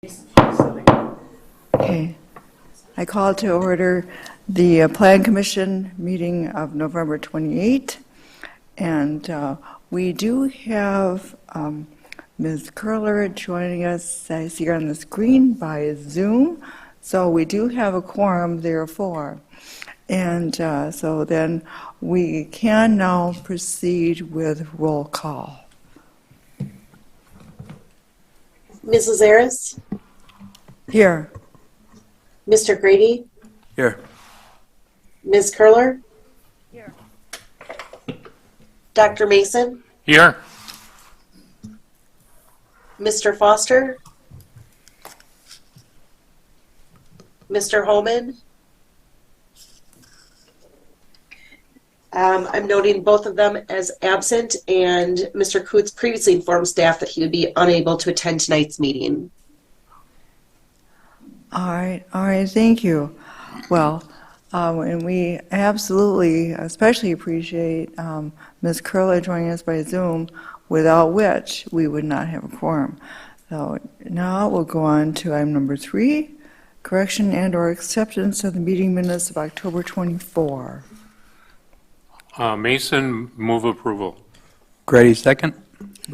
Okay. I call to order the Plan Commission meeting of November 28th. And we do have Ms. Curler joining us, I see her on the screen, by Zoom. So we do have a quorum, therefore. And so then we can now proceed with roll call. Ms. Lazaris? Here. Mr. Grady? Here. Ms. Curler? Here. Dr. Mason? Here. Mr. Foster? Mr. Holman? I'm noting both of them as absent, and Mr. Coots previously informed staff that he would be unable to attend tonight's meeting. All right, thank you. Well, and we absolutely, especially appreciate Ms. Curler joining us by Zoom, without which we would not have a quorum. So now we'll go on to item number 3, correction and or acceptance of the meeting minutes of October 24. Mason, move approval. Grady, second.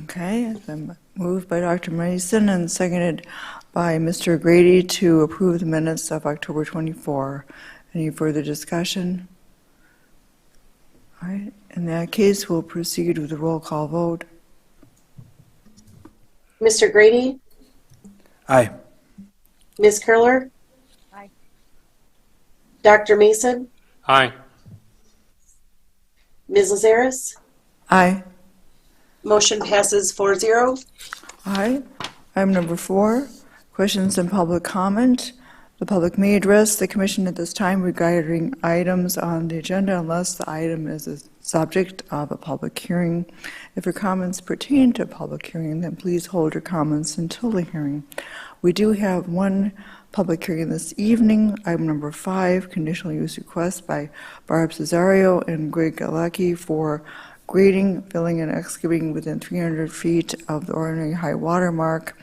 Okay, it's been moved by Dr. Mason and seconded by Mr. Grady to approve the minutes of October 24. Any further discussion? All right, in that case, we'll proceed with the roll call vote. Mr. Grady? Aye. Ms. Curler? Aye. Dr. Mason? Aye. Ms. Lazaris? Aye. Motion passes 4-0. All right, item number 4, questions and public comment. The public may address the commission at this time regarding items on the agenda unless the item is a subject of a public hearing. If your comments pertain to a public hearing, then please hold your comments until the hearing. We do have one public hearing this evening, item number 5, conditional use request by Barb, Cesario, and Galecki for grading, filling, and excavating within 300 feet of the ordinary high water mark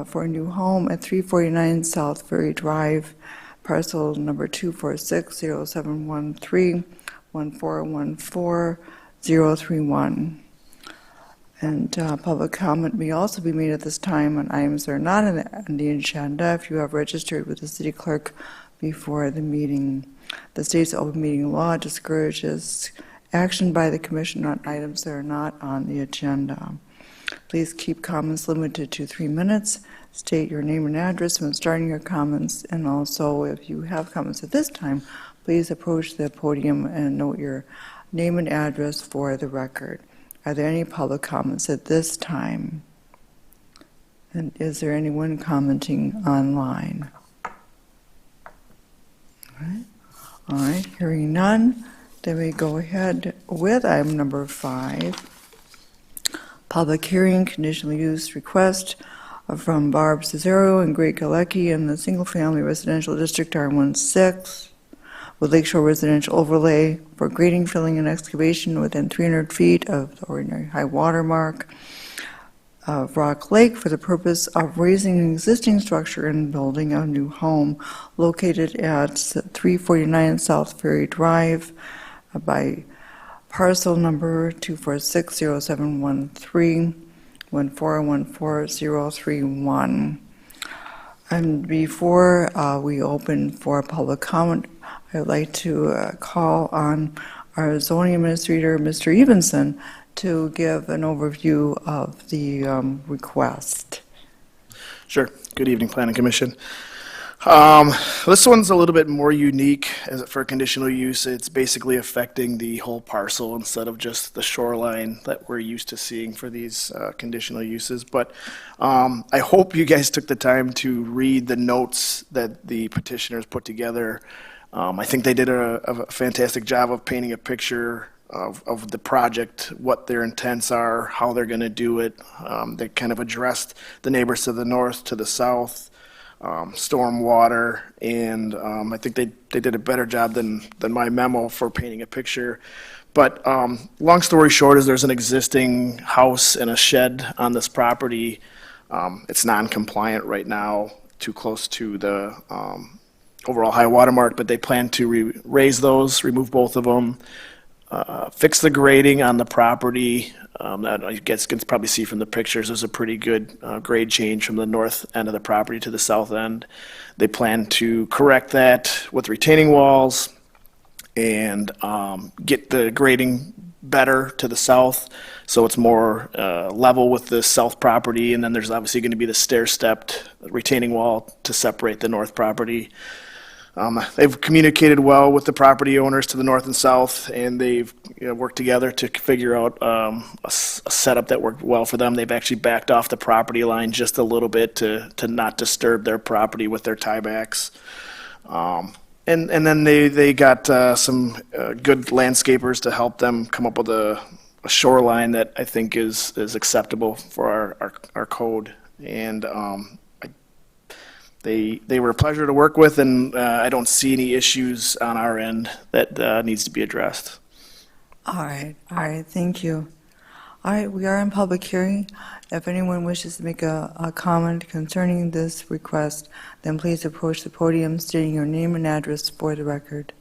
for a new home at 349 S Ferry Drive, parcel number 246-0713-1414-031. And public comment may also be made at this time on items that are not on the agenda if you have registered with the city clerk before the meeting. The state's open meeting law discourages action by the commission on items that are not on the agenda. Please keep comments limited to 3 minutes. State your name and address when starting your comments, and also if you have comments at this time, please approach the podium and note your name and address for the record. Are there any public comments at this time? And is there anyone commenting online? All right, hearing none, then we go ahead with item number 5. Public hearing, conditional use request from Barb, Cesario, and Galecki in the single-family residential district R16 with Lakeshore Residential Overlay for grading, filling, and excavation within 300 feet of the ordinary high water mark of Rock Lake for the purpose of raising an existing structure and building a new home located at 349 S Ferry Drive by parcel number 246-0713-1414-031. And before we open for public comment, I'd like to call on our zoning administrator, Mr. Evenson, to give an overview of the request. Sure. Good evening, Planning Commission. This one's a little bit more unique for conditional use. It's basically affecting the whole parcel instead of just the shoreline that we're used to seeing for these conditional uses. But I hope you guys took the time to read the notes that the petitioners put together. I think they did a fantastic job of painting a picture of the project, what their intents are, how they're going to do it. They kind of addressed the neighbors to the north, to the south, storm water, and I think they did a better job than my memo for painting a picture. But long story short is there's an existing house and a shed on this property It's non-compliant right now, too close to the overall high water mark, but they plan to raise those, remove both of them, fix the grading on the property. That I guess you can probably see from the pictures, there's a pretty good grade change from the north end of the property to the south end. They plan to correct that with retaining walls and get the grading better to the south, so it's more level with the south property. And then there's obviously going to be the stair-stepped retaining wall to separate the north property. They've communicated well with the property owners to the north and south, and they've worked together to figure out a setup that worked well for them. They've actually backed off the property line just a little bit to not disturb their property with their tiebacks. And then they got some good landscapers to help them come up with a shoreline that I think is acceptable for our code. And they were a pleasure to work with, and I don't see any issues on our end that needs to be addressed. All right, thank you. All right, we are in public hearing. If anyone wishes to make a comment concerning this request, then please approach the podium stating your name and address for the record.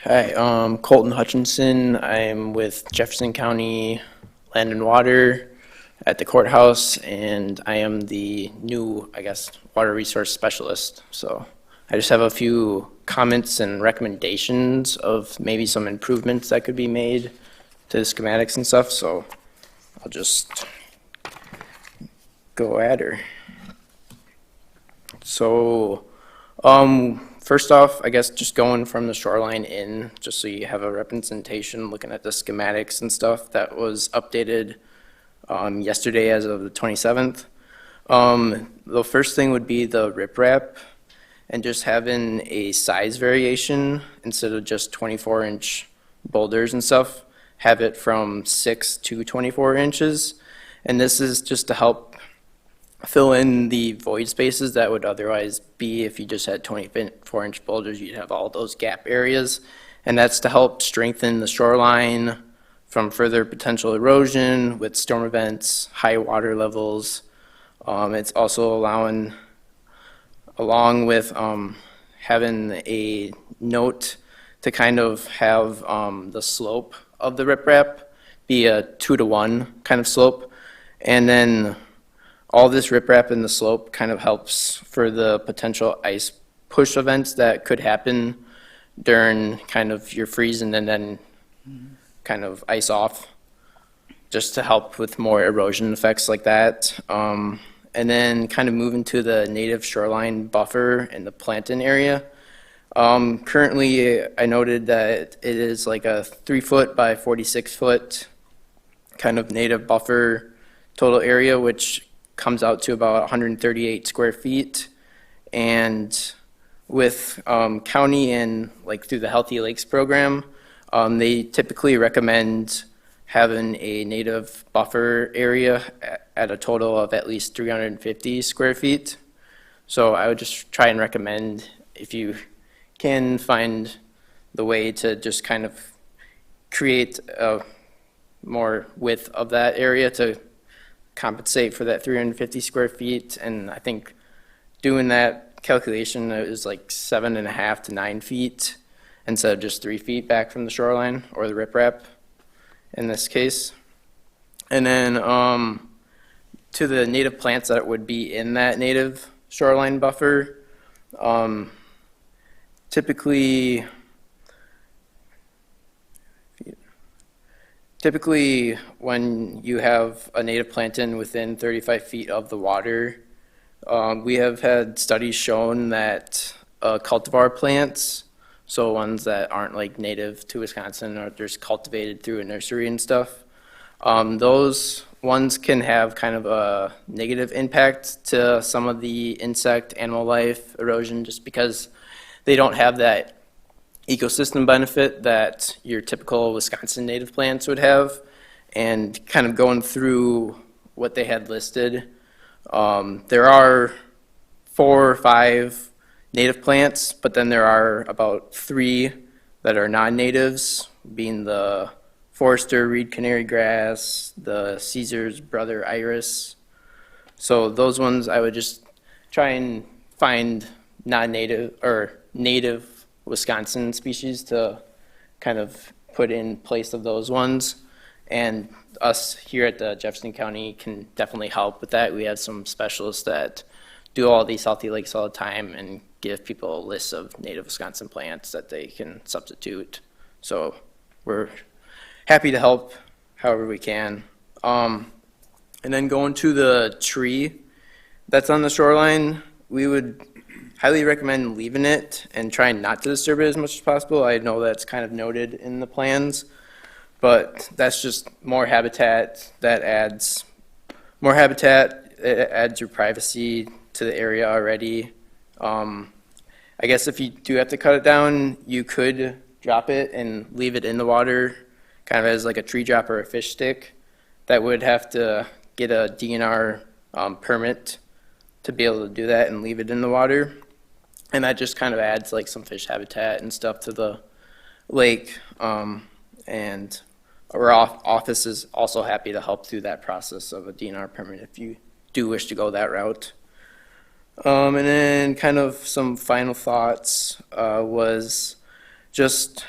Hi, Colton Hutchinson. I'm with Jefferson County Land and Water at the courthouse, and I am the new, water resource specialist. So I just have a few comments and recommendations of maybe some improvements that could be made to the schematics and stuff. So I'll just go at her. So, first off, just going from the shoreline in, just so you have a representation, looking at the schematics and stuff that was updated yesterday as of the 27th. The first thing would be the riprap, and just having a size variation instead of just 24-inch boulders and stuff, have it from 6 to 24 inches. And this is just to help fill in the void spaces that would otherwise be if you just had 24-inch boulders. You'd have all those gap areas, and that's to help strengthen the shoreline from further potential erosion with storm events, high water levels. It's also along with having a note to kind of have the slope of the riprap be a 2-to-1 kind of slope, and then all this riprap in the slope kind of helps for the potential ice push events that could happen during kind of your freezing and then kind of ice off, just to help with more erosion effects like that. And then kind of moving to the native shoreline buffer in the planting area. Currently, I noted that it is like a 3-foot by 46-foot kind of native buffer total area, which comes out to about 138 square feet. And with county and through the Healthy Lakes program, they typically recommend having a native buffer area at a total of at least 350 square feet. So I would just try and recommend, if you can find the way to just kind of create more width of that area to compensate for that 350 square feet. And I think doing that calculation is like 7.5 to 9 feet instead of just 3 feet back from the shoreline or the riprap in this case. And then to the native plants that would be in that native shoreline buffer, typically when you have a native planting within 35 feet of the water, we have had studies shown that cultivar plants, so ones that aren't native to Wisconsin or just cultivated through a nursery and stuff, those ones can have kind of a negative impact to some of the insect, animal life, erosion, just because they don't have that ecosystem benefit that your typical Wisconsin native plants would have. And kind of going through what they had listed, there are 4 or 5 native plants, but then there are about 3 that are non-natives, being the Forester reed canary grass, the Caesar's brother iris. So those ones I would just try and find non-native or native Wisconsin species to kind of put in place of those ones. And us here at the Jefferson County can definitely help with that. We have some specialists that do all these healthy lakes all the time and give people a list of native Wisconsin plants that they can substitute. So we're happy to help however we can. And then going to the tree that's on the shoreline, we would highly recommend leaving it and trying not to disturb it as much as possible. I know that's kind of noted in the plans, but that's just more habitat that adds more habitat. It adds your privacy to the area already. I guess if you do have to cut it down, you could drop it and leave it in the water, kind of as like a tree drop or a fish stick. That would have to get a DNR permit to be able to do that and leave it in the water. And that just kind of adds like some fish habitat and stuff to the lake. And our office is also happy to help through that process of a DNR permit if you do wish to go that route. And then kind of some final thoughts was just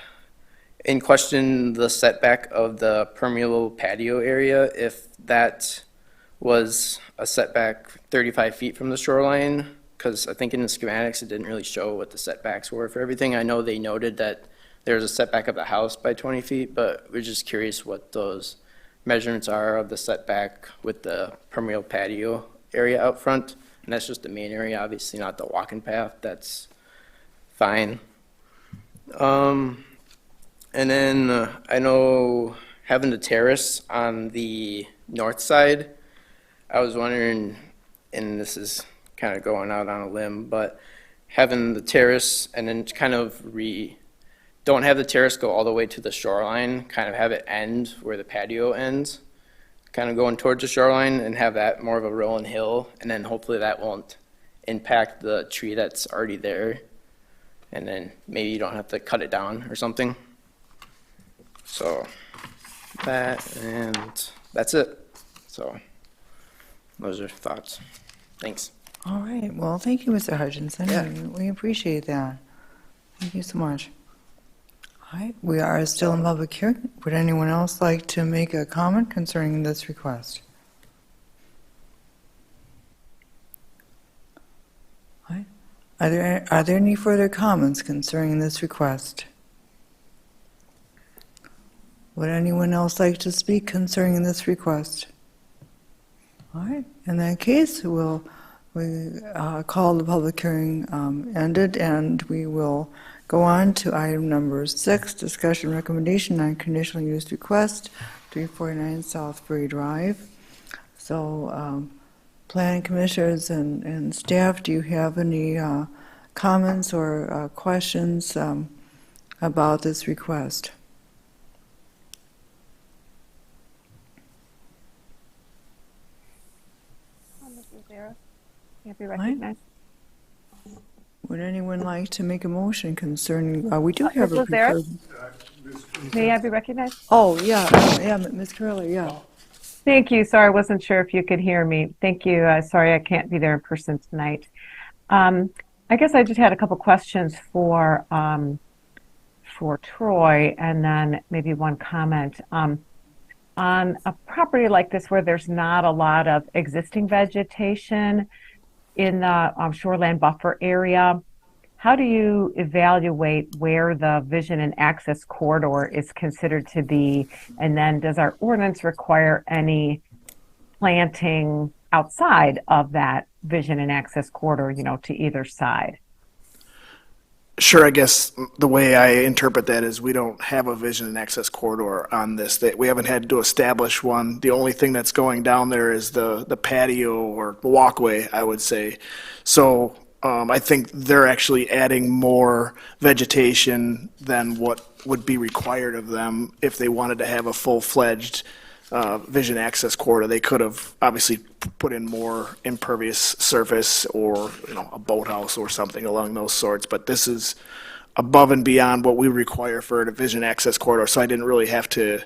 in question the setback of the permeable patio area, if that was a setback 35 feet from the shoreline, because I think in the schematics it didn't really show what the setbacks were for everything. I know they noted that there's a setback of the house by 20 feet, but we're just curious what those measurements are of the setback with the permeable patio area out front. And that's just the main area, obviously not the walking path. That's fine. And then I know having the terrace on the north side, I was wondering, and this is kind of going out on a limb, but having the terrace and then kind of don't have the terrace go all the way to the shoreline, kind of have it end where the patio ends, kind of going towards the shoreline and have that more of a rolling hill, and then hopefully that won't impact the tree that's already there, and then maybe you don't have to cut it down or something. So that, and that's it. So those are thoughts. Thanks. All right, well, thank you, Mr. Hutchinson. Yeah. We appreciate that. Thank you so much. All right, we are still in public hearing. Would anyone else like to make a comment concerning this request? All right. Are there any further comments concerning this request? Would anyone else like to speak concerning this request? All right, in that case, we call the public hearing ended, and we will go on to item number 6, discussion recommendation on conditional use request, 349 South Ferry Drive. So, planning commissioners and staff, do you have any comments or questions about this request? Can't be recognized. Would anyone like to make a motion concerning, we do have a Ms. Lazare? preferred. May I be recognized? Oh, yeah, Ms. Curley, yeah. Thank you. Sorry, I wasn't sure if you could hear me. Thank you. Sorry, I can't be there in person tonight. I guess I just had a couple questions for Troy, and then maybe one comment. On a property like this where there's not a lot of existing vegetation in the shoreland buffer area, how do you evaluate where the vision and access corridor is considered to be? And then does our ordinance require any planting outside of that vision and access corridor, to either side? Sure, I guess the way I interpret that is we don't have a vision and access corridor on this. That we haven't had to establish one. The only thing that's going down there is the patio or walkway, I would say. So I think they're actually adding more vegetation than what would be required of them if they wanted to have a full-fledged vision access corridor. They could have obviously put in more impervious surface or a boathouse or something along those sorts, but this is above and beyond what we require for a division access corridor, so I didn't really have to,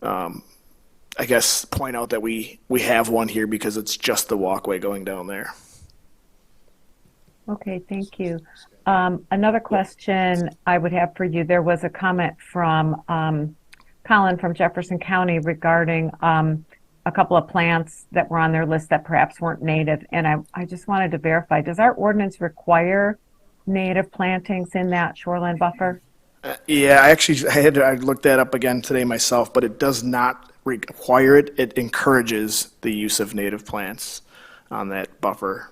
I guess, point out that we have one here because it's just the walkway going down there. Okay, thank you. Another question I would have for you, there was a comment from Colin from Jefferson County regarding a couple of plants that were on their list that perhaps weren't native. And I just wanted to verify, does our ordinance require native plantings in that shoreline buffer? Yeah, I looked that up again today myself, but it does not require it. It encourages the use of native plants on that buffer.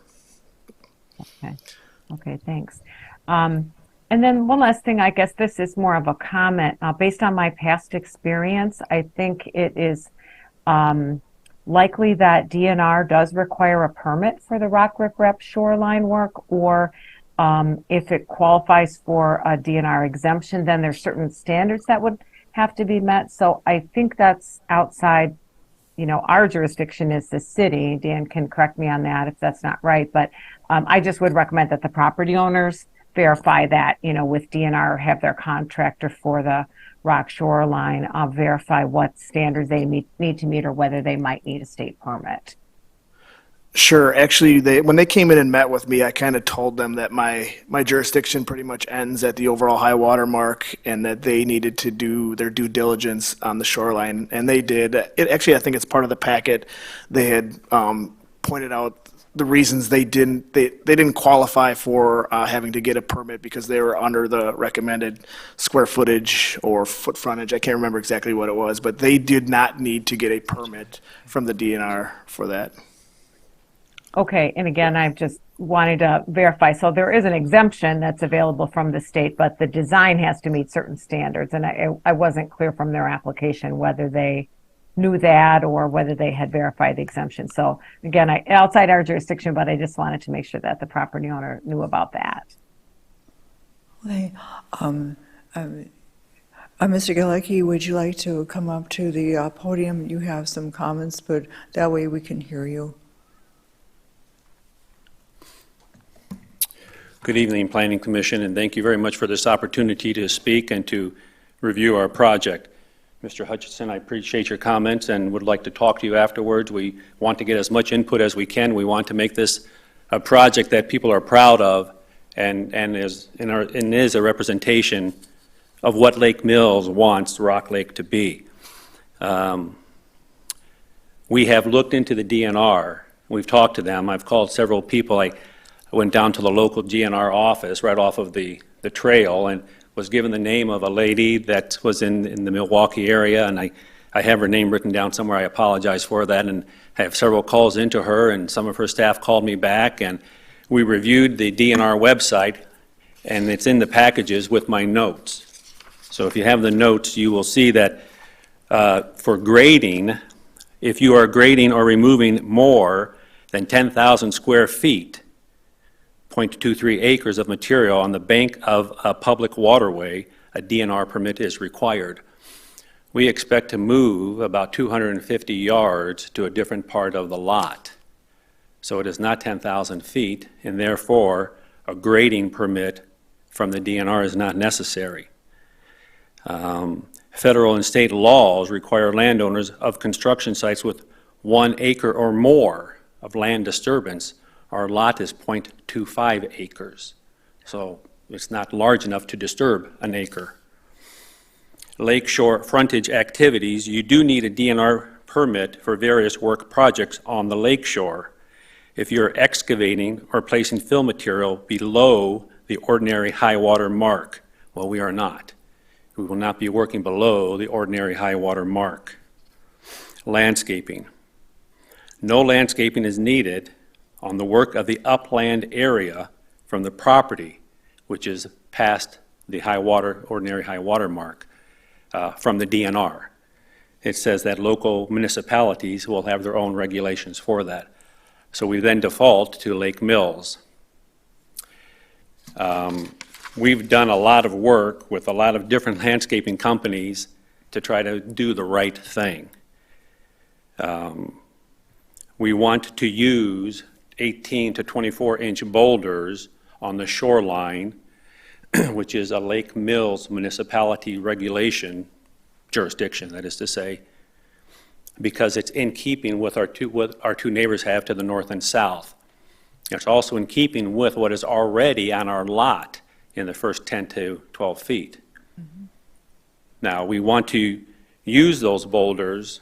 Okay, thanks. And then one last thing, I guess this is more of a comment. Based on my past experience, I think it is likely that DNR does require a permit for the rock riprap shoreline work, or if it qualifies for a DNR exemption, then there's certain standards that would have to be met. So I think that's outside, our jurisdiction is the city. Dan can correct me on that if that's not right, but I just would recommend that the property owners verify that, with DNR, have their contractor for the rock shoreline verify what standards they need to meet or whether they might need a state permit. Sure. Actually, when they came in and met with me, I kind of told them that my jurisdiction pretty much ends at the overall high water mark and that they needed to do their due diligence on the shoreline, and they did. Actually, I think it's part of the packet. They had pointed out the reasons they didn't qualify for having to get a permit because they were under the recommended square footage or foot frontage. I can't remember exactly what it was, but they did not need to get a permit from the DNR for that. Okay, and again, I've just wanted to verify. So there is an exemption that's available from the state, but the design has to meet certain standards. And I wasn't clear from their application whether they knew that or whether they had verified the exemption. So again, outside our jurisdiction, but I just wanted to make sure that the property owner knew about that. Okay. Mr. Galecki, would you like to come up to the podium? You have some comments, but that way we can hear you. Good evening, Planning Commission, and thank you very much for this opportunity to speak and to review our project. Mr. Hutchinson, I appreciate your comments and would like to talk to you afterwards. We want to get as much input as we can. We want to make this a project that people are proud of and is a representation of what Lake Mills wants Rock Lake to be. We have looked into the DNR. We've talked to them. I've called several people. I went down to the local DNR office right off of the trail and was given the name of a lady that was in the Milwaukee area, and I have her name written down somewhere. I apologize for that, and I have several calls into her, and some of her staff called me back, and we reviewed the DNR website, and it's in the packages with my notes. So if you have the notes, you will see that for grading, if you are grading or removing more than 10,000 square feet, 0.23 acres of material on the bank of a public waterway, a DNR permit is required. We expect to move about 250 yards to a different part of the lot. So it is not 10,000 feet, and therefore a grading permit from the DNR is not necessary. Federal and state laws require landowners of construction sites with 1 acre or more of land disturbance. Our lot is 0.25 acres, so it's not large enough to disturb an acre. Lakeshore frontage activities, you do need a DNR permit for various work projects on the lakeshore. If you're excavating or placing fill material below the ordinary high water mark, well, we are not. We will not be working below the ordinary high water mark. Landscaping. No landscaping is needed on the work of the upland area from the property, which is past the ordinary high water mark, from the DNR. It says that local municipalities will have their own regulations for that. So we then default to Lake Mills. We've done a lot of work with a lot of different landscaping companies to try to do the right thing. We want to use 18 to 24 inch boulders on the shoreline which is a Lake Mills municipality regulation jurisdiction, that is to say, because it's in keeping with what our two neighbors have to the north and south. It's also in keeping with what is already on our lot in the first 10 to 12 feet. Now, we want to use those boulders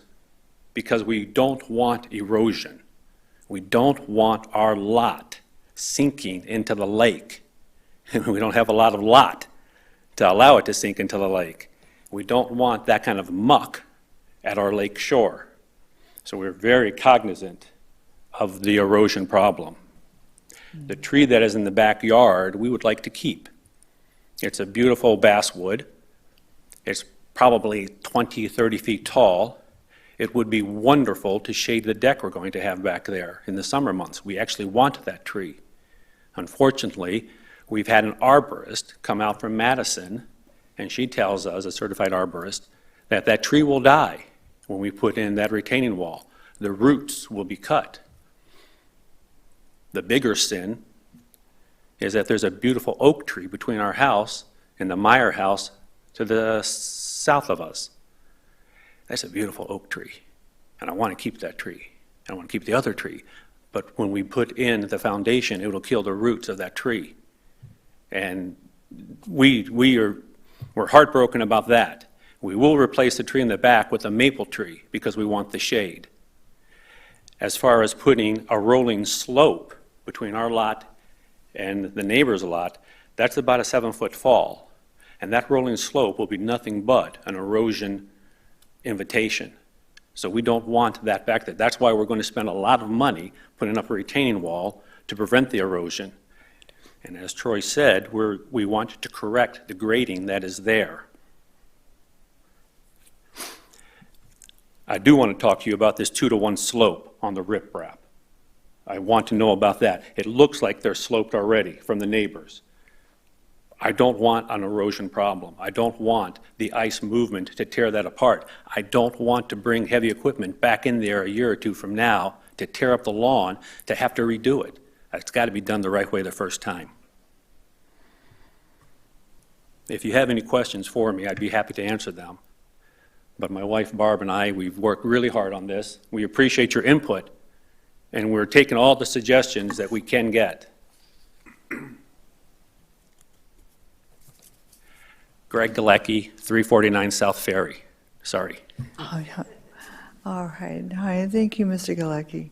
because we don't want erosion. We don't want our lot sinking into the lake. We don't have a lot of lot to allow it to sink into the lake. We don't want that kind of muck at our lake shore. So we're very cognizant of the erosion problem. The tree that is in the backyard, we would like to keep. It's a beautiful basswood. It's probably 20, 30 feet tall. It would be wonderful to shade the deck we're going to have back there in the summer months. We actually want that tree. Unfortunately, we've had an arborist come out from Madison, and she tells us, a certified arborist, that that tree will die when we put in that retaining wall. The roots will be cut. The bigger sin is that there's a beautiful oak tree between our house and the Meyer house to the south of us. That's a beautiful oak tree, and I want to keep that tree. I want to keep the other tree, but when we put in the foundation, it will kill the roots of that tree. And we're heartbroken about that. We will replace the tree in the back with a maple tree because we want the shade. As far as putting a rolling slope between our lot and the neighbor's lot, that's about a 7-foot fall. And that rolling slope will be nothing but an erosion invitation. So we don't want that back there. That's why we're going to spend a lot of money putting up a retaining wall to prevent the erosion. And as Troy said, we want to correct the grading that is there. I do want to talk to you about this 2-to-1 slope on the riprap. I want to know about that. It looks like they're sloped already from the neighbors. I don't want an erosion problem. I don't want the ice movement to tear that apart. I don't want to bring heavy equipment back in there a year or two from now to tear up the lawn to have to redo it. It's got to be done the right way the first time. If you have any questions for me, I'd be happy to answer them. But my wife Barb and I, we've worked really hard on this. We appreciate your input, and we're taking all the suggestions that we can get. Greg Galecki, 349 South Ferry. Sorry. Oh, yeah. All right. Hi, thank you, Mr. Galecki.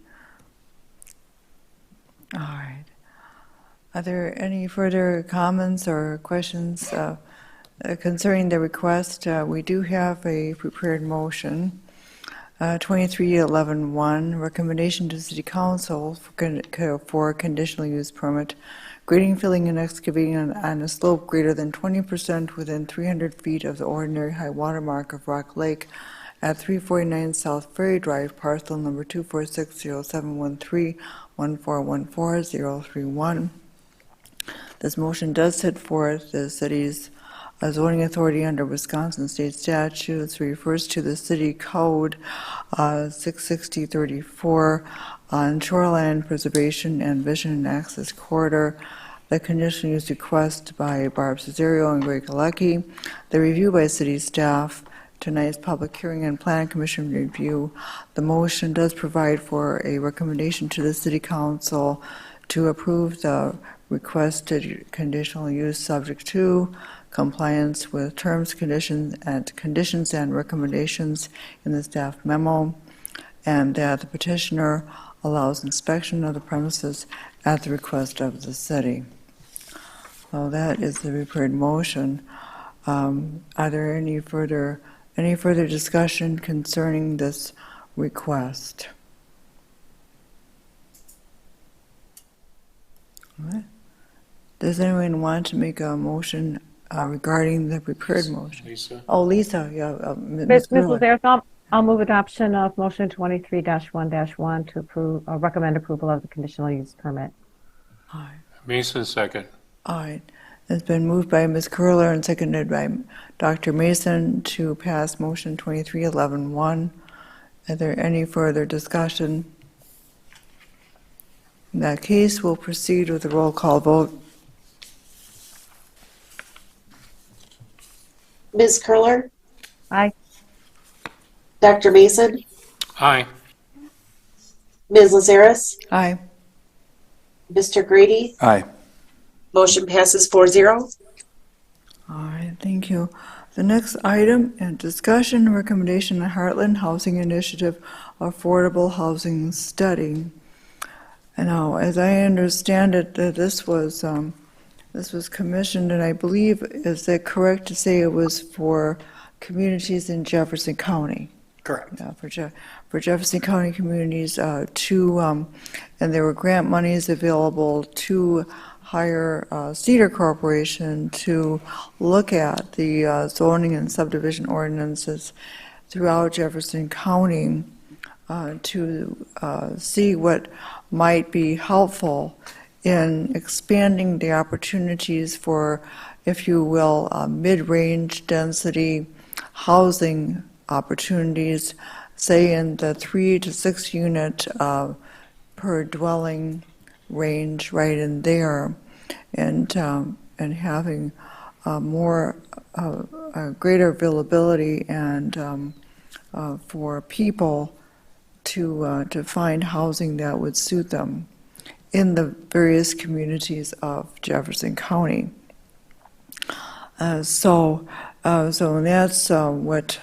All right. Are there any further comments or questions concerning the request? We do have a prepared motion. 2311-1, recommendation to City Council for conditional use permit, grading, filling, and excavating on a slope greater than 20% within 300 feet of the ordinary high water mark of Rock Lake at 349 South Ferry Drive, parcel number 24607131414-031. This motion does set forth the city's zoning authority under Wisconsin state statutes, refers to the city code 66034 on shoreline preservation and vision and access corridor, the conditional use request by Barb, Cesario, and Greg Galecki, the review by city staff, tonight's public hearing and planning commission review. The motion does provide for a recommendation to the city council to approve the requested conditional use subject to compliance with terms, conditions, and recommendations in the staff memo, and that the petitioner allows inspection of the premises at the request of the city. So that is the prepared motion. Are there any further discussion concerning this request? All right. Does anyone want to make a motion regarding the prepared motion? Lisa? Oh, Lisa, yeah. Ms. Lazare, I'll move adoption of motion 23-1-1 to approve, recommend approval of the conditional use permit. All right. Mason, second. All right. It's been moved by Ms. Curler and seconded by Dr. Mason to pass motion 23-11-1. Are there any further discussion? In that case, we'll proceed with a roll call vote. Ms. Curler, Aye. Dr. Mason, Aye. Ms. Lazaris, Aye. Mr. Grady. Aye. Motion passes 4-0. All right, thank you. The next item and discussion recommendation on Heartland Housing Initiative Affordable Housing Study. And now, as I understand it, that this was commissioned, and I believe, is that correct to say it was for communities in Jefferson County? Correct. Yeah, for Jefferson County communities, and there were grant monies available to hire Cedar Corporation to look at the zoning and subdivision ordinances throughout Jefferson County to see what might be helpful in expanding the opportunities for, if you will, mid-range density housing opportunities, say in the 3 to 6 unit per dwelling range, right in there, and having more greater availability and for people to find housing that would suit them in the various communities of Jefferson County. So that's what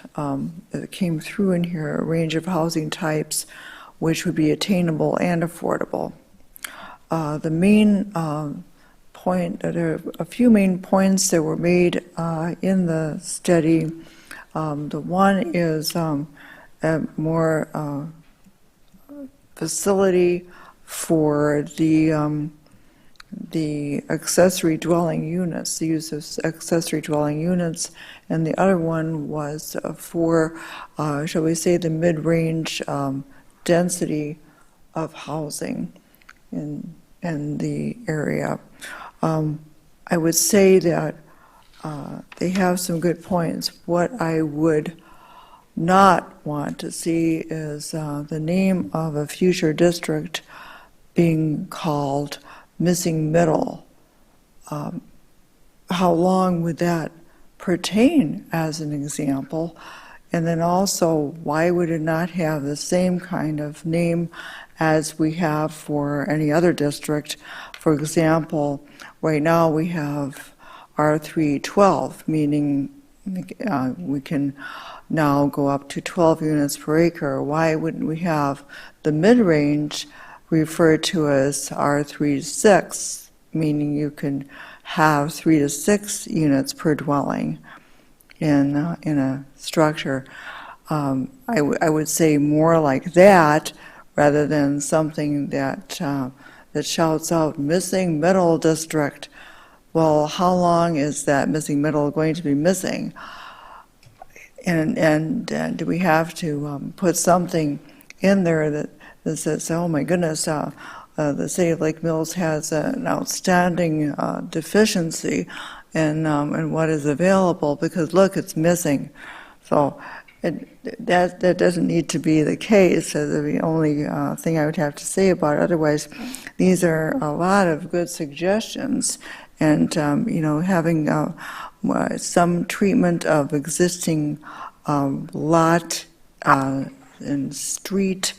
came through in here, a range of housing types which would be attainable and affordable. The main point, there are a few main points that were made in the study. The one is a more facility for the accessory dwelling units, the use of accessory dwelling units, and the other one was for, shall we say, the mid-range density of housing in the area. I would say that they have some good points. What I would not want to see is the name of a future district being called missing middle. How long would that pertain, as an example? And then also, why would it not have the same kind of name as we have for any other district? For example, right now we have R312, meaning we can now go up to 12 units per acre. Why wouldn't we have the mid-range referred to as R36, meaning you can have 3 to 6 units per dwelling in a structure? I would say more like that rather than something that shouts out missing middle district. Well, how long is that missing middle going to be missing? And do we have to put something in there that says, oh my goodness, the city of Lake Mills has an outstanding deficiency in what is available, because look, it's missing. So that doesn't need to be the case. The only thing I would have to say about it. Otherwise, these are a lot of good suggestions, and having some treatment of existing lot and street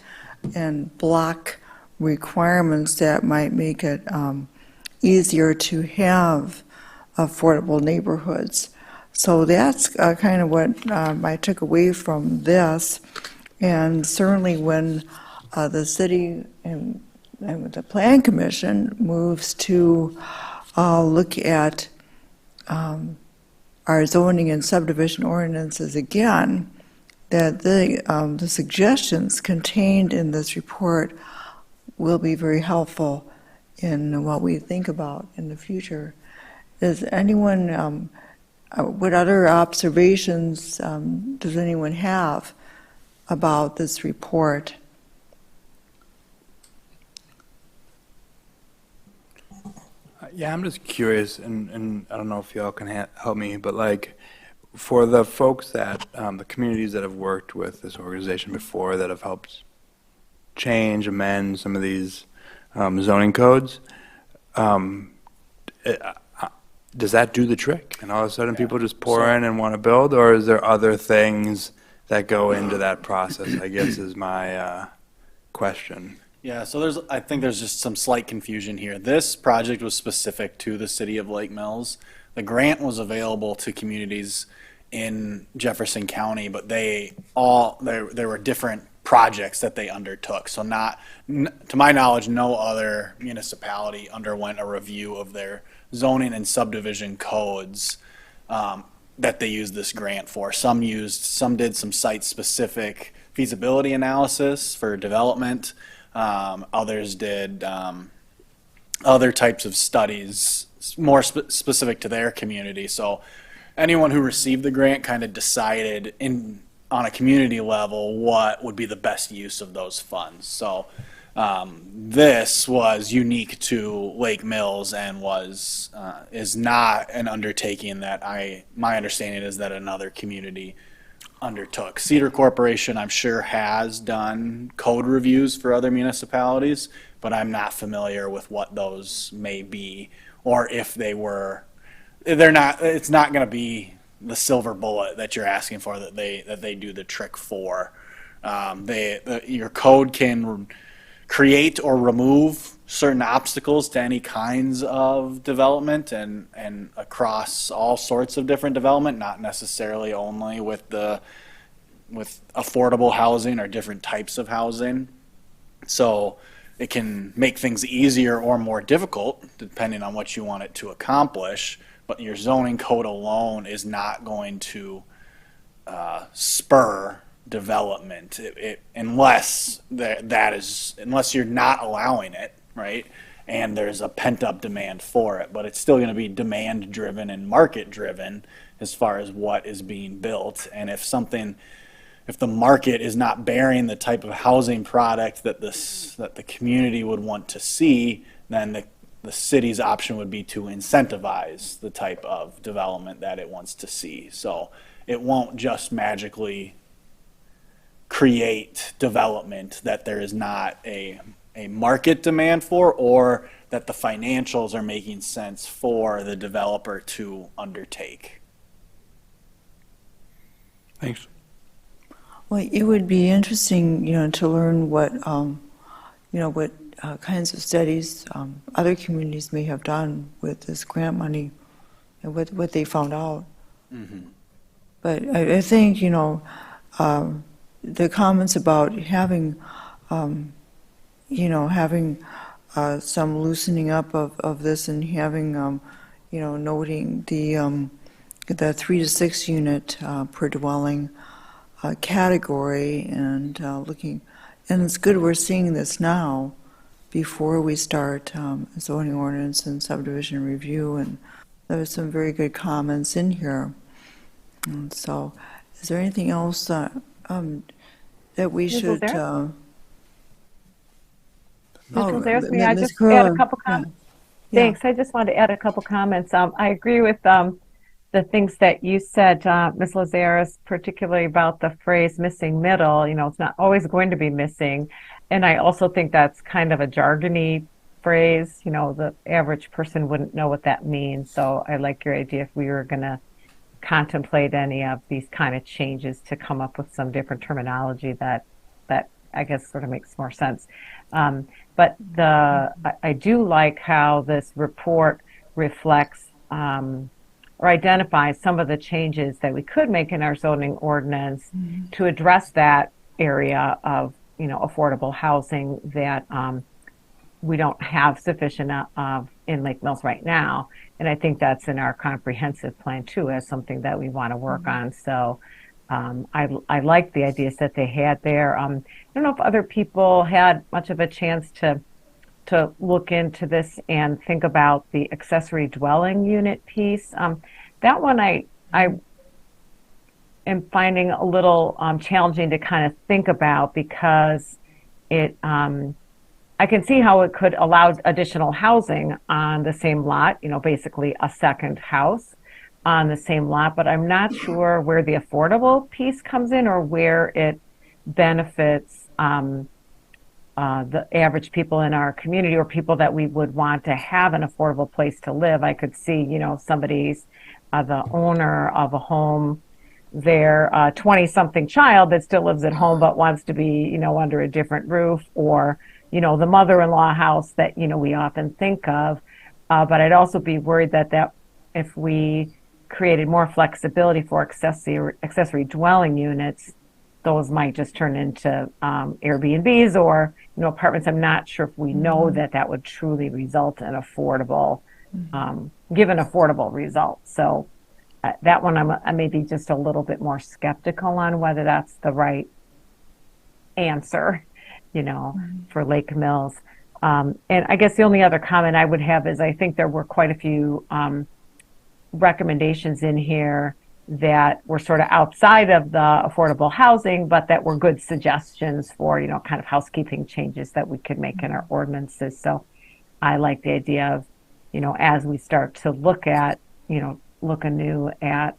and block requirements that might make it easier to have affordable neighborhoods. So that's kind of what I took away from this. And certainly when the city and the Plan Commission moves to look at our zoning and subdivision ordinances again, that the suggestions contained in this report will be very helpful in what we think about in the future. Does anyone, what other observations does anyone have about this report? Yeah, I'm just curious, and I don't know if y'all can help me, but like, for the folks that, the communities that have worked with this organization before, that have helped change, amend some of these zoning codes, does that do the trick? And all of a sudden people just pour in and want to build, or is there other things that go into that process, I guess is my question. Yeah, so I think there's just some slight confusion here. This project was specific to the city of Lake Mills. The grant was available to communities in Jefferson County, but there were different projects that they undertook. So to my knowledge, no other municipality underwent a review of their zoning and subdivision codes that they used this grant for. Some did some site-specific feasibility analysis for development. Others did other types of studies more specific to their community. So anyone who received the grant kind of decided on a community level what would be the best use of those funds. So this was unique to Lake Mills and is not an undertaking that my understanding is that another community undertook. Cedar Corporation, I'm sure, has done code reviews for other municipalities, but I'm not familiar with what those may be, or if they're not. It's not going to be the silver bullet that you're asking for that they do the trick for. Your code can create or remove certain obstacles to any kinds of development and across all sorts of different development, not necessarily only with affordable housing or different types of housing. So it can make things easier or more difficult depending on what you want it to accomplish, but your zoning code alone is not going to spur development unless you're not allowing it, right? And there's a pent-up demand for it, but it's still going to be demand-driven and market-driven as far as what is being built. And if the market is not bearing the type of housing product that the community would want to see, then the city's option would be to incentivize the type of development that it wants to see. So it won't just magically create development that there is not a market demand for, or that the financials are making sense for the developer to undertake. Thanks. Well, it would be interesting, to learn what kinds of studies other communities may have done with this grant money and what they found out. Mm-hmm. But I think, the comments about having some loosening up of this and having, noting the 3 to 6 unit per dwelling category and looking, and it's good we're seeing this now before we start zoning ordinance and subdivision review, and there was some very good comments in here. And so, is there anything else that we Ms. should? Lazarus? Ms. Oh, Lazarus, may I Ms. just Kerr, add a couple comments? Yeah. Thanks. I just wanted to add a couple comments. I agree with the things that you said, Ms. Lazarus, particularly about the phrase missing middle. It's not always going to be missing. And I also think that's kind of a jargony phrase. The average person wouldn't know what that means. So I like your idea if we were going to contemplate any of these kind of changes to come up with some different terminology that I guess sort of makes more sense. But I do like how this report reflects or identifies some of the changes that we could make in our zoning ordinance to address that area of affordable housing that we don't have sufficient of in Lake Mills right now. And I think that's in our comprehensive plan too, as something that we want to work on. So I like the ideas that they had there. I don't know if other people had much of a chance to look into this and think about the accessory dwelling unit piece. That one I am finding a little challenging to kind of think about, because it I can see how it could allow additional housing on the same lot, basically a second house on the same lot, but I'm not sure where the affordable piece comes in or where it benefits the average people in our community or people that we would want to have an affordable place to live. I could see, somebody's the owner of a home, their 20-something child that still lives at home but wants to be, under a different roof, or, the mother-in-law house that, we often think of. But I'd also be worried that if we created more flexibility for accessory dwelling units, those might just turn into Airbnbs or apartments. I'm not sure if we know that would truly result in affordable, give an affordable result. So that one I may be just a little bit more skeptical on whether that's the right answer, for Lake Mills. And I guess the only other comment I would have is I think there were quite a few recommendations in here that were sort of outside of the affordable housing, but that were good suggestions for, kind of housekeeping changes that we could make in our ordinances. So I like the idea of, as we start to look anew at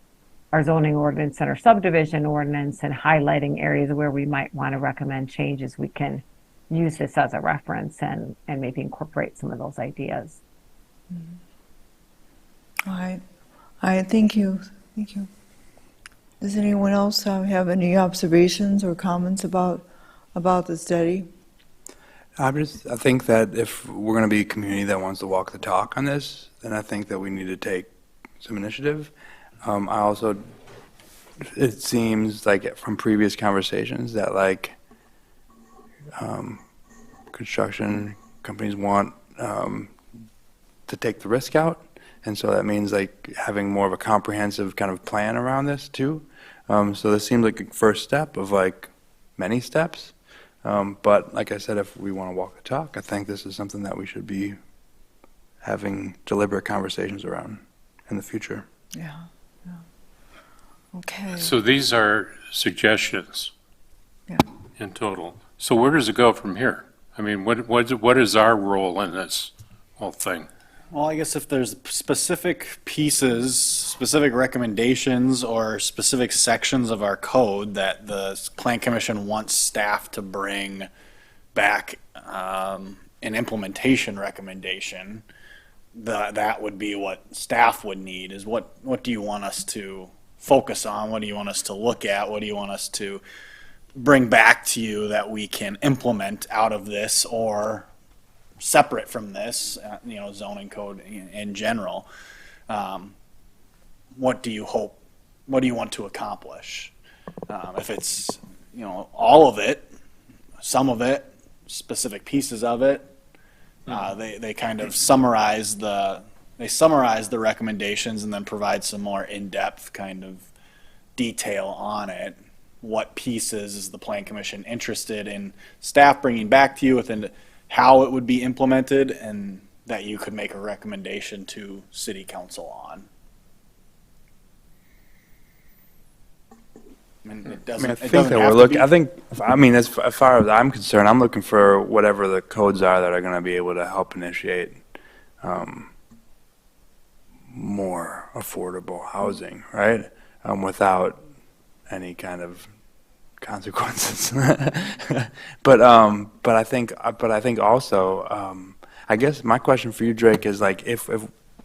our zoning ordinance and our subdivision ordinance and highlighting areas where we might want to recommend changes, we can use this as a reference and maybe incorporate some of those ideas. All right. Thank you. Thank you. Does anyone else have any observations or comments about the study? I think that if we're going to be a community that wants to walk the talk on this, then I think that we need to take some initiative. It seems like from previous conversations that construction companies want to take the risk out. And so that means having more of a comprehensive kind of plan around this too. So this seems like a first step of many steps. But like I said, if we want to walk the talk, I think this is something that we should be having deliberate conversations around in the future. Yeah. Okay. So these are suggestions Yeah. in total. So where does it go from here? I mean, what is our role in this whole thing? Well, I guess if there's specific pieces, specific recommendations, or specific sections of our code that the Plan Commission wants staff to bring back an implementation recommendation, that would be what staff would need, is what do you want us to focus on? What do you want us to look at? What do you want us to bring back to you that we can implement out of this or separate from this, zoning code in general? What do you want to accomplish? If it's, all of it, some of it, specific pieces of it, they kind of summarize the recommendations and then provide some more in-depth kind of detail on it. What pieces is the Plan Commission interested in staff bringing back to you within how it would be implemented, and that you could make a recommendation to City Council on. As far as I'm concerned, I'm looking for whatever the codes are that are going to be able to help initiate more affordable housing, right? Without any kind of consequences. but I think also, I guess my question for you, Drake, is if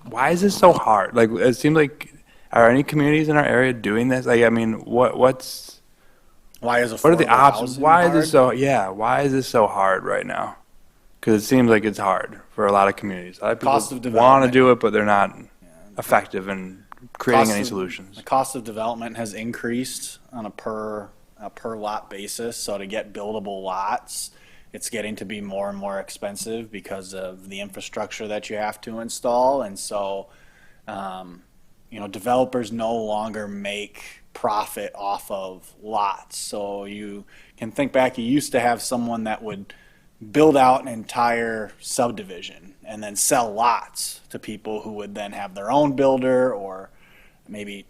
why is this so hard? It seems like, are any communities in our area doing this? Why are the options? Why is this so hard right now? Because it seems like it's hard for a lot of communities. A lot of people want to do it, but they're not effective in creating any solutions. The cost of development has increased on a per lot basis. So to get buildable lots, it's getting to be more and more expensive because of the infrastructure that you have to install. And so, developers no longer make profit off of lots. So you can think back, you used to have someone that would build out an entire subdivision and then sell lots to people who would then have their own builder, or maybe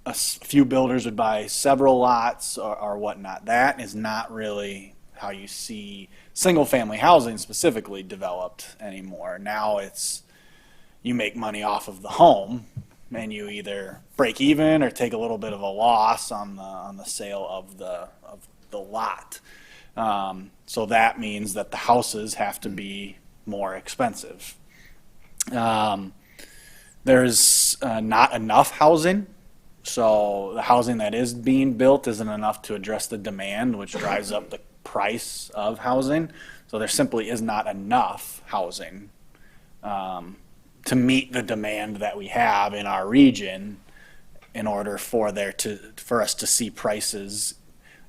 a few builders would buy several lots or whatnot. That is not really how you see single-family housing specifically developed anymore. Now it's, you make money off of the home, and you either break even or take a little bit of a loss on the sale of the lot. So that means that the houses have to be more expensive. There's not enough housing. So the housing that is being built isn't enough to address the demand, which drives up the price of housing. So there simply is not enough housing to meet the demand that we have in our region in order for us to see prices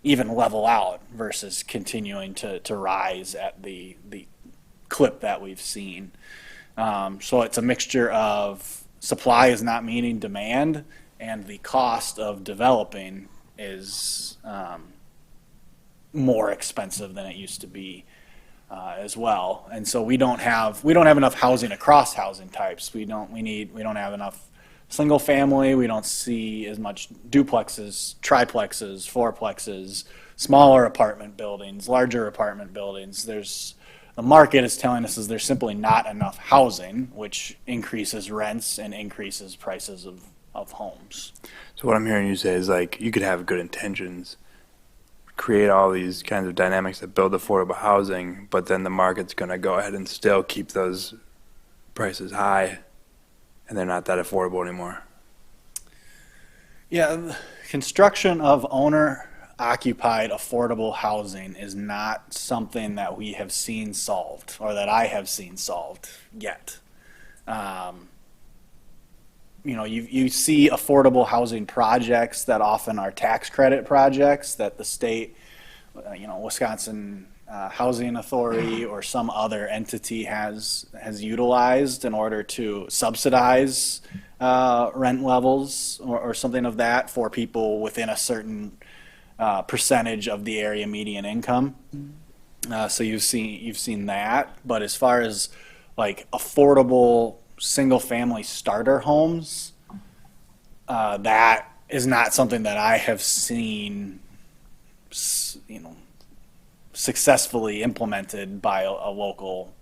even level out versus continuing to rise at the clip that we've seen. So it's a mixture of supply is not meeting demand, and the cost of developing is more expensive than it used to be as well. And so we don't have enough housing across housing types. We don't have enough single family. We don't see as much duplexes, triplexes, fourplexes, smaller apartment buildings, larger apartment buildings. The market is telling us is there's simply not enough housing, which increases rents and increases prices of homes. So what I'm hearing you say is like you could have good intentions, create all these kinds of dynamics that build affordable housing, but then the market's going to go ahead and still keep those prices high, and they're not that affordable anymore. Yeah, construction of owner-occupied affordable housing is not something that we have seen solved, or that I have seen solved yet. You see affordable housing projects that often are tax credit projects that the state, Wisconsin Housing Authority or some other entity has utilized in order to subsidize rent levels or something of that for people within a certain percentage of the area median income. So you've seen that, but as far as like affordable single family starter homes, that is not something that I have seen, successfully implemented by a local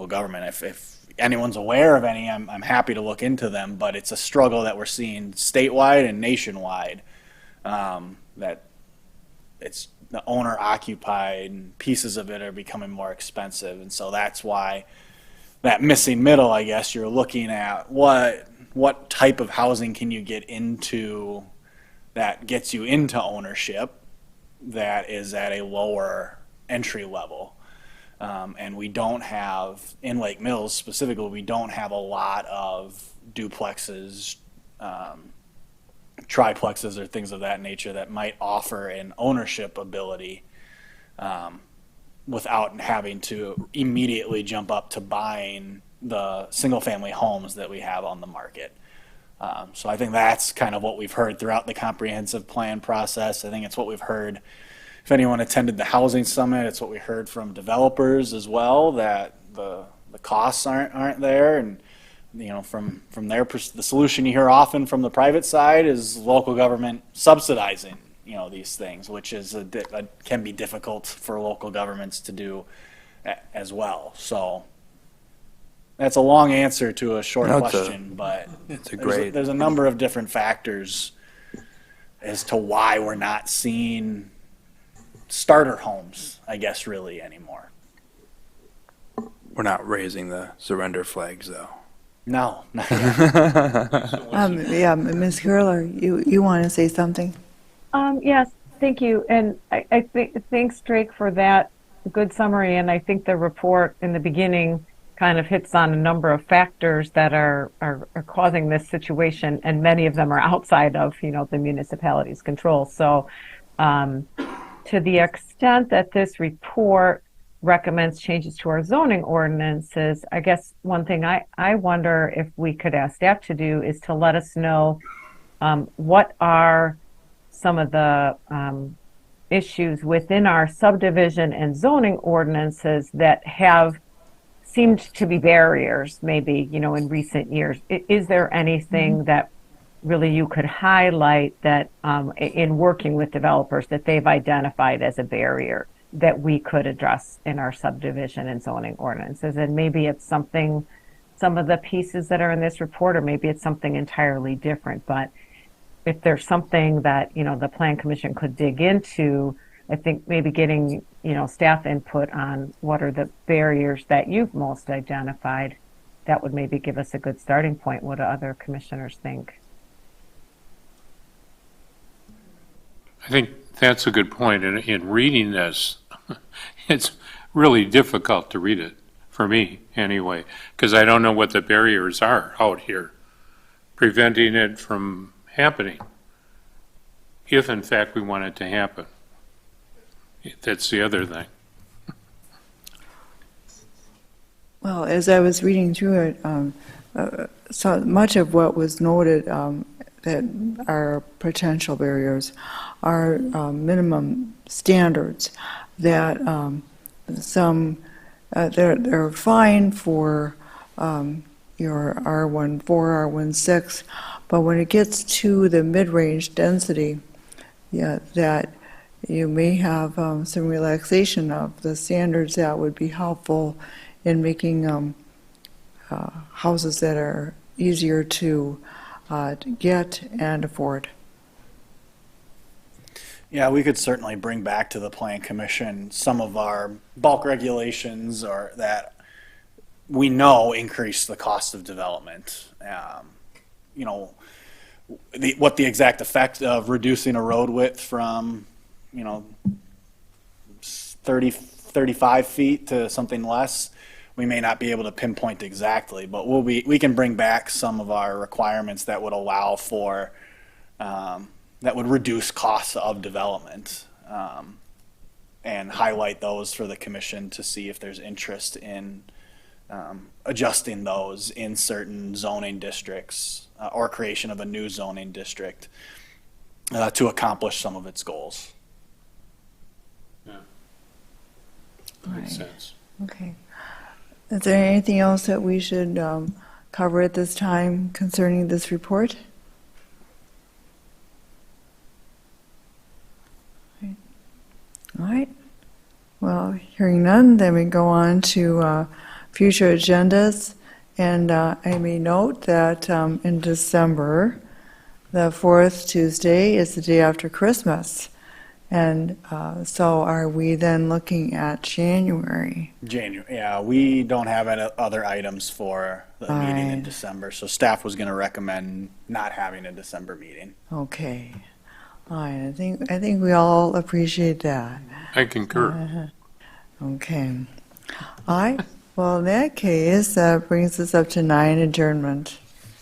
government. If anyone's aware of any, I'm happy to look into them, but it's a struggle that we're seeing statewide and nationwide, that it's the owner occupied pieces of it are becoming more expensive. And so that's why that missing middle, I guess, you're looking at what type of housing can you get into that gets you into ownership that is at a lower entry level. And we don't have, in Lake Mills specifically, we don't have a lot of duplexes, triplexes or things of that nature that might offer an ownership ability without having to immediately jump up to buying the single family homes that we have on the market. So I think that's kind of what we've heard throughout the comprehensive plan process. I think it's what we've heard. If anyone attended the housing summit, it's what we heard from developers as well, that the costs aren't there. And from the solution you hear often from the private side is local government subsidizing these things, which is can be difficult for local governments to do as well. So that's a long answer to a short question, but there's a number of different factors as to why we're not seeing starter homes, I guess, really anymore. We're not raising the surrender flags, though. No, not yet. Yeah, Ms. Curler, you want to say something? Yes, thank you. And I think thanks, Drake, for that good summary. And I think the report in the beginning kind of hits on a number of factors that are causing this situation, and many of them are outside of the municipality's control. So to the extent that this report recommends changes to our zoning ordinances, I guess one thing I wonder if we could ask staff to do is to let us know what are some of the issues within our subdivision and zoning ordinances that have seemed to be barriers, maybe, in recent years. Is there anything that really you could highlight that in working with developers that they've identified as a barrier that we could address in our subdivision and zoning ordinances? And maybe it's some of the pieces that are in this report, or maybe it's something entirely different. But if there's something that, the Plan Commission could dig into I think maybe getting, staff input on what are the barriers that you've most identified, that would maybe give us a good starting point. What do other commissioners think? I think that's a good point. In reading this, it's really difficult to read it, for me anyway, because I don't know what the barriers are out here preventing it from happening, if in fact we want it to happen. That's the other thing. Well, as I was reading through it, so much of what was noted that are potential barriers are minimum standards that they're fine for your R14, R16, but when it gets to the mid-range density, that you may have some relaxation of the standards that would be helpful in making houses that are easier to get and afford. Yeah, we could certainly bring back to the Plan Commission some of our bulk regulations or that we know increase the cost of development. What the exact effect of reducing a road width from, 35 feet to something less, we may not be able to pinpoint exactly, but we can bring back some of our requirements that would allow for, that would reduce costs of development, and highlight those for the commission to see if there's interest in adjusting those in certain zoning districts or creation of a new zoning district to accomplish some of its goals. Makes sense. Okay. Is there anything else that we should cover at this time concerning this report? All right. Well, hearing none, then we go on to future agendas. And I may note that in December, the fourth Tuesday is the day after Christmas. And so are we then looking at January? Yeah, we don't have any other items for the meeting in Right. December, so staff was going to recommend not having a December meeting. Okay. All right. I think we all appreciate that. I concur. Okay. All right. Well, in that case, that brings us up to 9, adjournment.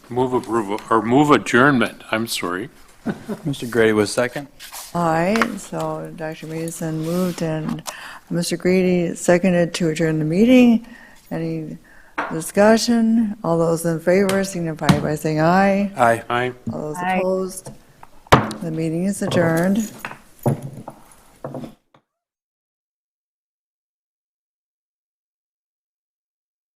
Move approval, or move adjournment, I'm sorry. Mr. Grady was second. All right. So Dr. Mason moved and Mr. Grady seconded to adjourn the meeting. Any discussion? All those in favor signify by saying aye. Aye. Aye. All those Aye. opposed? The meeting is adjourned.